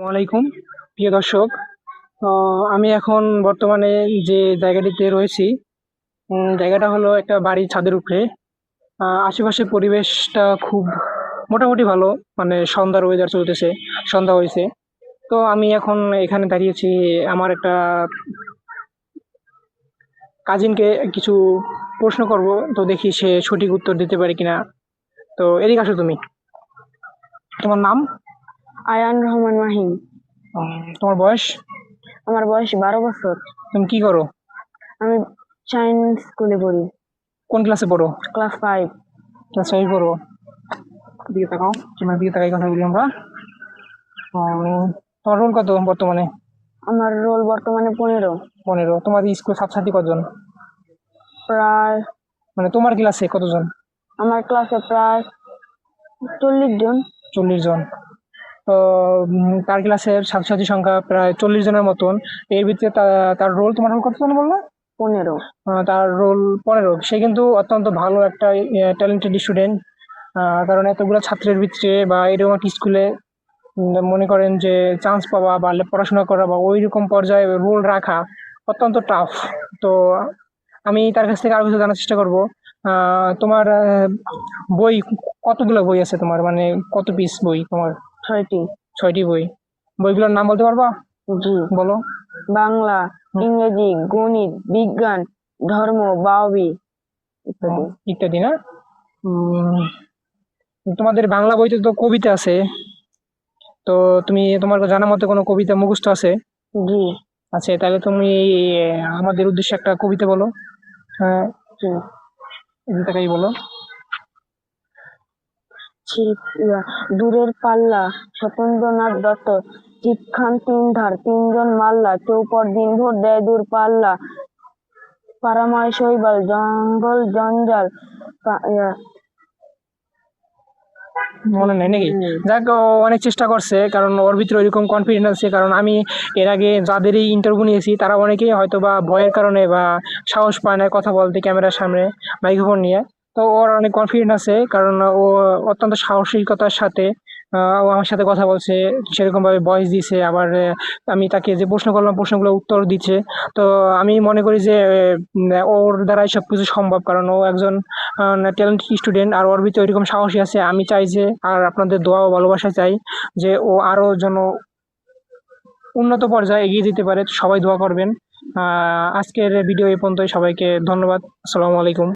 আসসালামাইকুম প্রিয় দর্শক। আমি এখন বর্তমানে যে জায়গাটিতে রয়েছি, জায়গাটা হলো একটা বাড়ির ছাদের উপরে। আশেপাশের পরিবেশটা খুব মোটামুটি ভালো, মানে সন্ধ্যার ওয়েদার চলতেছে, সন্ধ্যা হয়েছে। তো আমি এখন এখানে দাঁড়িয়েছি আমার একটা কাজিনকে কিছু প্রশ্ন করব, তো দেখি সে সঠিক উত্তর দিতে পারে কিনা। তো এদিকে আসো তুমি। তোমার নাম? আয়ান রহমান মাহিম। তোমার বয়স? আমার বয়স 12 বছর। তুমি কি করো? আমি সায়েন্স স্কুলে পড়ি, কোন ক্লাসে পড়ো? ক্লাস 5। ক্লাস ফাইভ পড়ো। দিকে তাকাও, তোমার দিকে তাকাই কথা বলি আমরা। তোমার রোল কত বর্তমানে? আমার রোল বর্তমানে 15। 15। তোমার স্কুল ছাত্রছাত্রী কতজন? প্রায় মানে তোমার ক্লাসে কতজন? আমার ক্লাসে প্রায় 40 জন। 40 জন। তো তার ক্লাসের ছাত্রছাত্রীর সংখ্যা প্রায় 40 জনের মতন। এর ভিতরে তার রোল, তোমার রোল কতজন বললো? 15। তার রোল 15। সে কিন্তু অত্যন্ত ভালো একটা ট্যালেন্টেড স্টুডেন্ট। কারণ এতগুলো ছাত্রের ভিতরে বা এরকম একটা স্কুলে মনে করেন যে চান্স পাওয়া বা পড়াশোনা করা বা ওই রকম পর্যায়ে রোল রাখা অত্যন্ত টাফ। তো আমি তার কাছ থেকে আরো কিছু জানার চেষ্টা করব। তোমার বই কতগুলো বই আছে তোমার, মানে কত পিস বই তোমার? 6টি। 6টি বই। বইগুলোর নাম বলতে পারবা? জি। বলো। বাংলা, ইংরেজি, গণিত, বিজ্ঞান, ধর্ম, বাউবি ইত্যাদি। ইত্যাদি না? উম, তোমাদের বাংলা বইতে তো কবিতা আছে, তো তুমি তোমার জানা মতে কোনো কবিতা মুখস্থ আছে? জি। আছে, তাহলে তুমি আমাদের উদ্দেশ্যে একটা কবিতা বলো। হ্যাঁ, জি। কবিতাটাই বলো। দূরের পাল্লা, সত্যেন্দ্রনাথ দত্ত। চিটখান 3 ধার, 3 জন মাল্লা। চৌপর দিনভর দেয় দূর পাল্লা। পাড়াময় শৈবাল, জঙ্গল জঞ্জাল। মনে নেই নাকি? যাক, ও অনেক চেষ্টা করছে, কারণ ওর ভিতরে ওইরকম কনফিডেন্স আছে। কারণ আমি এর আগে যাদেরই ইন্টারভিউ নিয়েছি তারা অনেকেই হয়তো বা ভয়ের কারণে বা সাহস পায় না কথা বলতে ক্যামেরার সামনে মাইক্রোফোন নিয়ে। তো ওর অনেক কনফিডেন্স আছে, কারণ ও অত্যন্ত সাহসিকতার সাথে ও আমার সাথে কথা বলছে, সেরকম ভাবে ভয়েস দিছে। আবার আমি তাকে যে প্রশ্ন করলাম প্রশ্নগুলো উত্তর দিচ্ছে। তো আমি মনে করি যে ওর দ্বারাই সবকিছু সম্ভব, কারণ ও একজন ট্যালেন্টেড স্টুডেন্ট আর ওর ভিতরে এরকম সাহসী আছে। আমি চাই যে, আর আপনাদের দোয়া ও ভালোবাসা চাই যে ও আরো যেন উন্নত পর্যায়ে এগিয়ে যেতে পারে। সবাই দোয়া করবেন। আজকের ভিডিও এই পর্যন্তই। সবাইকে ধন্যবাদ। আসসালামু আলাইকুম।